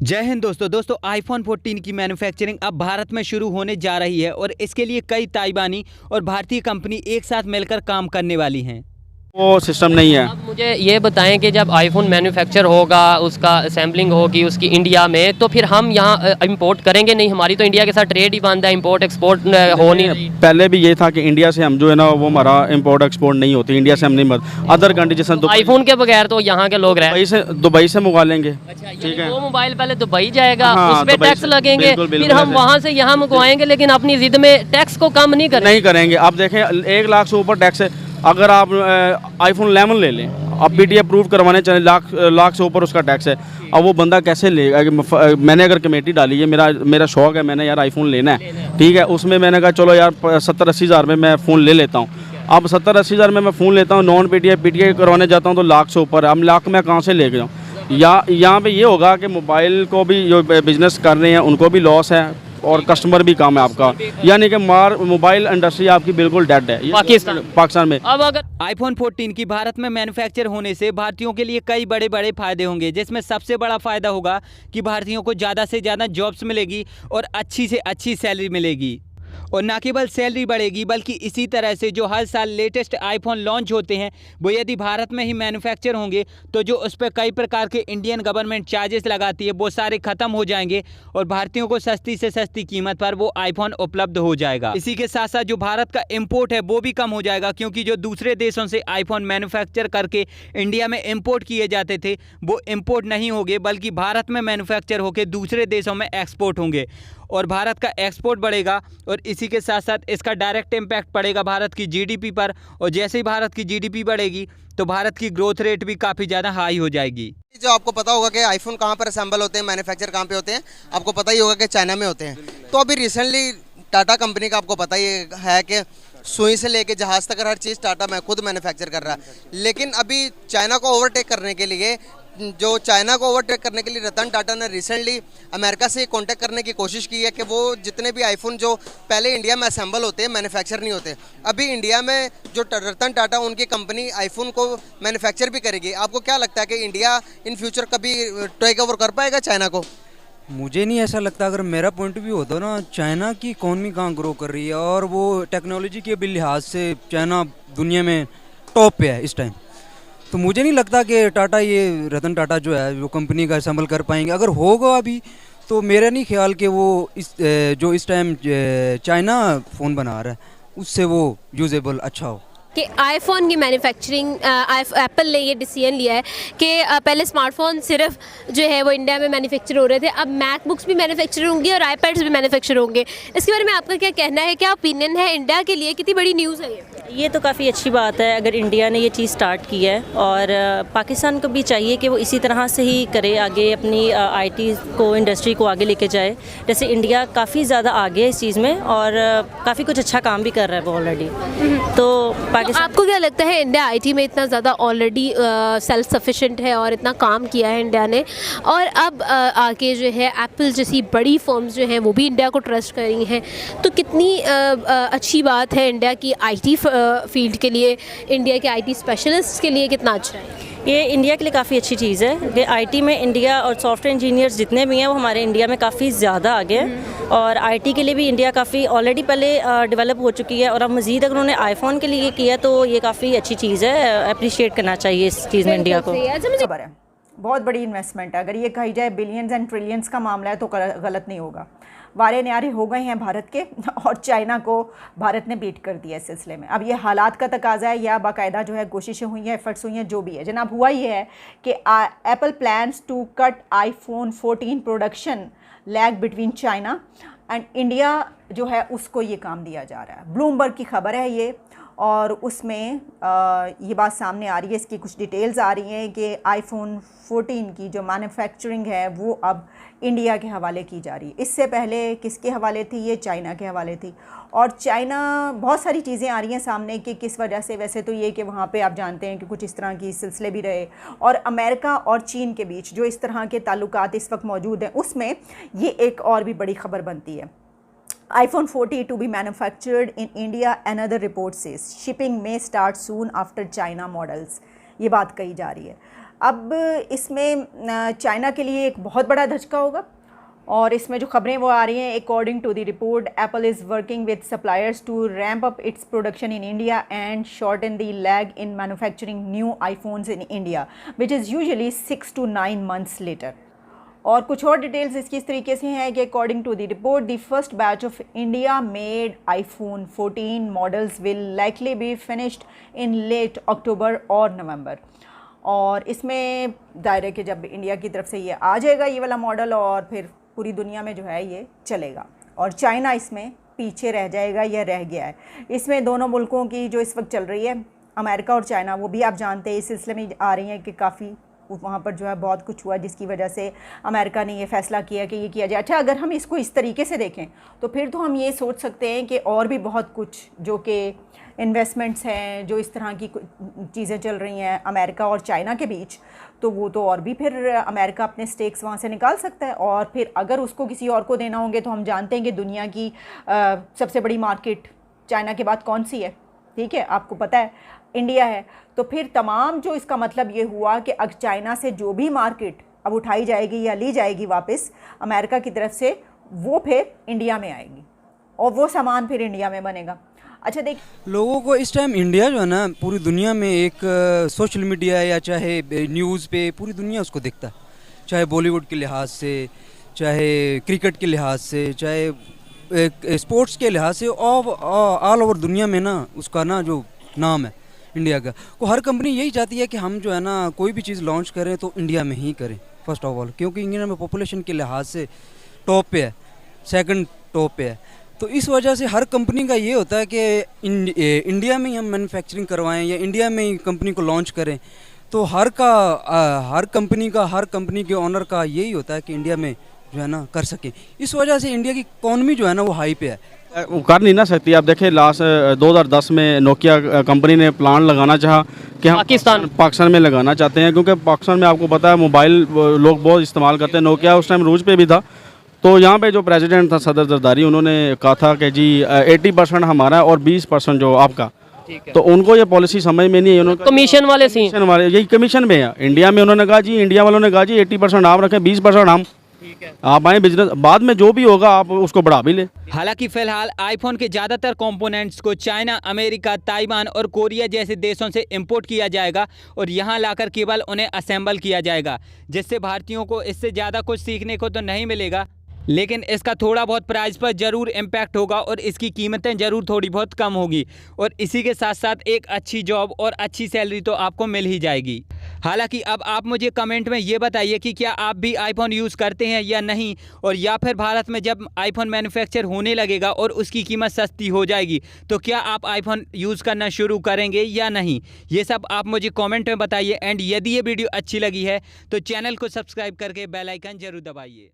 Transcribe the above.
जय हिंद दोस्तों आईफोन 14 की मैन्युफैक्चरिंग अब भारत में शुरू होने जा रही है और इसके लिए कई ताइवानी और भारतीय कंपनी एक साथ मिलकर काम करने वाली हैं। वो सिस्टम नहीं है। आप मुझे ये बताएं कि जब आईफोन मैन्युफैक्चर होगा, उसका असेंबलिंग होगी उसकी इंडिया में, तो फिर हम यहाँ इंपोर्ट करेंगे नहीं? हमारी तो इंडिया के साथ ट्रेड ही बंद है, इंपोर्ट एक्सपोर्ट हो नहीं रही। पहले भी ये था कि इंडिया से हम जो है ना वो हमारा इंपोर्ट एक्सपोर्ट नहीं होती, इंडिया से हम नहीं अदर कंट्री जैसे आईफोन के बगैर तो यहाँ के लोग रहे। दुबई से मंगवा लेंगे। ठीक है, वो मोबाइल पहले दुबई जाएगा, हाँ, उस पर टैक्स लगेंगे, बिल्कुल, बिल्कुल, फिर हम वहाँ से यहाँ मंगवाएंगे, लेकिन अपनी जिद में टैक्स को कम नहीं करेंगे। आप देखें 1 लाख से ऊपर टैक्स है। अगर आप आईफोन 11 ले लें, आप पीटी अप्रूव करवाने चले, लाख से ऊपर उसका टैक्स है। अब वो बंदा कैसे लेगा? मैंने अगर कमेटी डाली है, मेरा शौक है, मैंने यार आईफोन लेना है, ठीक है, उसमें मैंने कहा चलो यार 70-80 हज़ार में मैं फ़ोन ले लेता हूँ। अब 70-80 हज़ार में मैं फ़ोन लेता हूँ, नॉन पीटीआई करवाने जाता हूँ तो लाख से ऊपर है। अब लाख में कहाँ से लेके जाऊँ? यहाँ पे ये होगा कि मोबाइल को भी जो बिज़नेस कर रहे हैं उनको भी लॉस है और कस्टमर भी कम है आपका, यानी कि मोबाइल इंडस्ट्री आपकी बिल्कुल डेड है पाकिस्तान में। अब अगर आईफोन 14 की भारत में मैन्युफैक्चर होने से भारतीयों के लिए कई बड़े बड़े फायदे होंगे, जिसमें सबसे बड़ा फायदा होगा कि भारतीयों को ज़्यादा से ज़्यादा जॉब्स मिलेगी और अच्छी से अच्छी सैलरी मिलेगी। और ना केवल सैलरी बढ़ेगी बल्कि इसी तरह से जो हर साल लेटेस्ट आईफोन लॉन्च होते हैं वो यदि भारत में ही मैन्युफैक्चर होंगे तो जो उस पर कई प्रकार के इंडियन गवर्नमेंट चार्जेस लगाती है वो सारे ख़त्म हो जाएंगे और भारतीयों को सस्ती से सस्ती कीमत पर वो आईफोन उपलब्ध हो जाएगा। इसी के साथ साथ जो भारत का इम्पोर्ट है वो भी कम हो जाएगा, क्योंकि जो दूसरे देशों से आईफोन मैन्युफैक्चर करके इंडिया में इम्पोर्ट किए जाते थे वो इम्पोर्ट नहीं होंगे बल्कि भारत में मैन्युफैक्चर होकर दूसरे देशों में एक्सपोर्ट होंगे और भारत का एक्सपोर्ट बढ़ेगा और इसी के साथ साथ इसका डायरेक्ट इम्पैक्ट पड़ेगा भारत की जीडीपी पर। और जैसे ही भारत की जीडीपी बढ़ेगी तो भारत की ग्रोथ रेट भी काफ़ी ज़्यादा हाई हो जाएगी। जो आपको पता होगा कि आईफोन कहाँ पर असेंबल होते हैं, मैन्युफैक्चर कहाँ पे होते हैं, आपको पता ही होगा कि चाइना में होते हैं। तो अभी रिसेंटली टाटा कंपनी का आपको पता ही है कि सुई से लेके जहाज़ तक हर चीज़ टाटा में खुद मैन्युफैक्चर कर रहा है। लेकिन अभी चाइना को ओवरटेक करने के लिए रतन टाटा ने रिसेंटली अमेरिका से कांटेक्ट करने की कोशिश की है कि वो जितने भी आईफोन जो पहले इंडिया में असेंबल होते हैं, मैन्युफैक्चर नहीं होते, अभी इंडिया में जो रतन टाटा उनकी कंपनी आईफोन को मैन्युफैक्चर भी करेगी। आपको क्या लगता है कि इंडिया इन फ्यूचर कभी टेक ओवर कर पाएगा चाइना को? मुझे नहीं ऐसा लगता। अगर मेरा पॉइंट ऑफ व्यू होता ना, चाइना की इकॉनमी कहाँ ग्रो कर रही है और वो टेक्नोलॉजी के भी लिहाज से चाइना दुनिया में टॉप पे है इस टाइम। तो मुझे नहीं लगता कि टाटा, ये रतन टाटा जो है वो कंपनी का असेंबल कर पाएंगे। अगर होगा अभी तो मेरा नहीं ख्याल कि वो जो इस टाइम चाइना फ़ोन बना रहा है उससे वो यूजेबल अच्छा हो। कि आईफोन की मैन्युफैक्चरिंग एप्पल ने ये डिसीजन लिया है कि पहले स्मार्टफोन सिर्फ जो है वो इंडिया में मैन्युफैक्चर हो रहे थे, अब मैकबुक्स भी मैन्युफैक्चर होंगे और आईपैड्स भी मैन्युफैक्चर होंगे। इसके बारे में आपका क्या कहना है, क्या ओपिनियन है? इंडिया के लिए कितनी बड़ी न्यूज़ है ये? तो काफ़ी अच्छी बात है अगर इंडिया ने ये चीज़ स्टार्ट की है, और पाकिस्तान को भी चाहिए कि वो इसी तरह से ही करे, आगे अपनी आईटी को, इंडस्ट्री को आगे लेके जाए। जैसे इंडिया काफ़ी ज़्यादा आगे है इस चीज़ में और काफ़ी कुछ अच्छा काम भी कर रहा है वो ऑलरेडी। तो आपको क्या लगता है, इंडिया आईटी में इतना ज़्यादा ऑलरेडी सेल्फ सफिशिएंट है और इतना काम किया है इंडिया ने, और अब आके जो है एप्पल जैसी बड़ी फर्म्स जो हैं वो भी इंडिया को ट्रस्ट कर रही हैं, तो कितनी अच्छी बात है इंडिया की आईटी फील्ड के लिए, इंडिया के आईटी स्पेशलिस्ट के लिए कितना अच्छा है ये? इंडिया के लिए काफ़ी अच्छी चीज़ है कि आईटी में इंडिया और सॉफ्टवेयर इंजीनियर्स जितने भी हैं वो हमारे इंडिया में काफ़ी ज़्यादा आगे हैं, और आईटी के लिए भी इंडिया काफ़ी ऑलरेडी पहले डेवलप हो चुकी है, और अब मज़ीद अगर उन्होंने आईफोन के लिए किया तो ये काफ़ी अच्छी चीज़ है, अप्रिशिएट करना चाहिए इस चीज़ में इंडिया को। खबर है, बहुत बड़ी इन्वेस्टमेंट है। अगर ये कही जाए बिलियंस एंड ट्रिलियंस का मामला है तो गलत नहीं होगा। वारे न्यारे हो गए हैं भारत के और चाइना को भारत ने बीट कर दिया इस सिलसिले में। अब ये हालात का तकाजा है या बाकायदा जो है कोशिशें हुई हैं, एफर्ट्स हुई हैं, जो भी है जनाब, हुआ ये है कि Apple plans to cut iPhone 14 production lag between China and India जो है उसको ये काम दिया जा रहा है। ब्लूमबर्ग की खबर है ये, और उसमें ये बात सामने आ रही है, इसकी कुछ डिटेल्स आ रही हैं कि आईफोन 14 की जो मैन्युफैक्चरिंग है वो अब इंडिया के हवाले की जा रही है। इससे पहले किसके हवाले थी? ये चाइना के हवाले थी। और चाइना, बहुत सारी चीज़ें आ रही हैं सामने कि किस वजह से। वैसे तो ये कि वहाँ पे आप जानते हैं कि कुछ इस तरह की सिलसिले भी रहे, और अमेरिका और चीन के बीच जो इस तरह के ताल्लुकात इस वक्त मौजूद हैं, उसमें ये एक और भी बड़ी खबर बनती है। iPhone 40 to be manufactured in India, another report says. Shipping may start soon after China models. ये बात कही जा रही है। अब इसमें चाइना के लिए एक बहुत बड़ा धचका होगा और इसमें जो खबरें वो आ रही हैं, according to the report Apple is working with suppliers to ramp up its production in India and shorten the lag in manufacturing new iPhones in India which is usually 6 to 9 months later. और कुछ और details इसकी इस तरीके से हैं कि according to the report the first batch of India made iPhone 14 models will likely be finished in late October और नवंबर। और इसमें दायरे के जब इंडिया की तरफ से ये आ जाएगा ये वाला मॉडल और फिर पूरी दुनिया में जो है ये चलेगा और चाइना इसमें पीछे रह जाएगा या रह गया है। इसमें दोनों मुल्कों की जो इस वक्त चल रही है, अमेरिका और चाइना, वो भी आप जानते हैं इस सिलसिले में आ रही हैं कि काफ़ी वहाँ पर जो है बहुत कुछ हुआ जिसकी वजह से अमेरिका ने ये फ़ैसला किया कि ये किया जाए। अच्छा, अगर हम इसको इस तरीके से देखें तो फिर तो हम ये सोच सकते हैं कि और भी बहुत कुछ जो कि इन्वेस्टमेंट्स हैं, जो इस तरह की चीज़ें चल रही हैं अमेरिका और चाइना के बीच, तो वो तो और भी फिर अमेरिका अपने स्टेक्स वहाँ से निकाल सकता है और फिर अगर उसको किसी और को देना होंगे तो हम जानते हैं कि दुनिया की सबसे बड़ी मार्केट चाइना के बाद कौन सी है, ठीक है, आपको पता है, इंडिया है। तो फिर तमाम जो इसका मतलब ये हुआ कि अब चाइना से जो भी मार्केट अब उठाई जाएगी या ली जाएगी वापस अमेरिका की तरफ से, वो फिर इंडिया में आएगी और वो सामान फिर इंडिया में बनेगा। अच्छा देख, लोगों को इस टाइम इंडिया जो है ना पूरी दुनिया में एक सोशल मीडिया या चाहे न्यूज़ पे पूरी दुनिया उसको देखता है, चाहे बॉलीवुड के लिहाज से, चाहे क्रिकेट के लिहाज से, चाहे स्पोर्ट्स के लिहाज से, ऑल ओवर दुनिया में ना उसका ना जो नाम है इंडिया का, वो हर कंपनी यही चाहती है कि हम जो है ना कोई भी चीज़ लॉन्च करें तो इंडिया में ही करें फर्स्ट ऑफ ऑल, क्योंकि इंडिया में पॉपुलेशन के लिहाज से टॉप पे है, सेकंड टॉप पे है। तो इस वजह से हर कंपनी का ये होता है कि इंडिया में ही हम मैन्युफैक्चरिंग करवाएं या इंडिया में ही कंपनी को लॉन्च करें। तो हर कंपनी के ओनर का यही होता है कि इंडिया में जो है ना कर सके। इस वजह से इंडिया की इकॉनमी जो है ना वो हाई पे है। वो कर नहीं ना सकती। आप देखें लास्ट 2010 में नोकिया कंपनी ने प्लान लगाना चाहा कि हम पाकिस्तान में लगाना चाहते हैं, क्योंकि पाकिस्तान में आपको पता है मोबाइल लोग बहुत इस्तेमाल करते हैं। नोकिया उस टाइम रूज पे भी था, तो यहाँ पे जो प्रेसिडेंट था सदर जरदारी, उन्होंने कहा था कि जी 80% हमारा है और 20% जो आपका। तो उनको ये पॉलिसी समझ में नहीं है। कमीशन वाले यही कमीशन में है इंडिया में। उन्होंने कहा जी, इंडिया वालों ने कहा जी 80% आप रखें, 20% हम, आप आए बिजनेस, बाद में जो भी होगा आप उसको बढ़ा भी ले। हालांकि फिलहाल आईफोन के ज़्यादातर कंपोनेंट्स को चाइना, अमेरिका, ताइवान और कोरिया जैसे देशों से इंपोर्ट किया जाएगा और यहां लाकर केवल उन्हें असेंबल किया जाएगा, जिससे भारतीयों को इससे ज़्यादा कुछ सीखने को तो नहीं मिलेगा, लेकिन इसका थोड़ा बहुत प्राइस पर ज़रूर इम्पैक्ट होगा और इसकी कीमतें ज़रूर थोड़ी बहुत कम होगी और इसी के साथ साथ एक अच्छी जॉब और अच्छी सैलरी तो आपको मिल ही जाएगी। हालांकि अब आप मुझे कमेंट में ये बताइए कि क्या आप भी आईफोन यूज़ करते हैं या नहीं, और या फिर भारत में जब आईफोन मैन्युफैक्चर होने लगेगा और उसकी कीमत सस्ती हो जाएगी तो क्या आप आईफोन यूज़ करना शुरू करेंगे या नहीं। ये सब आप मुझे कमेंट में बताइए। एंड यदि ये वीडियो अच्छी लगी है तो चैनल को सब्सक्राइब करके बेल आइकन ज़रूर दबाइए।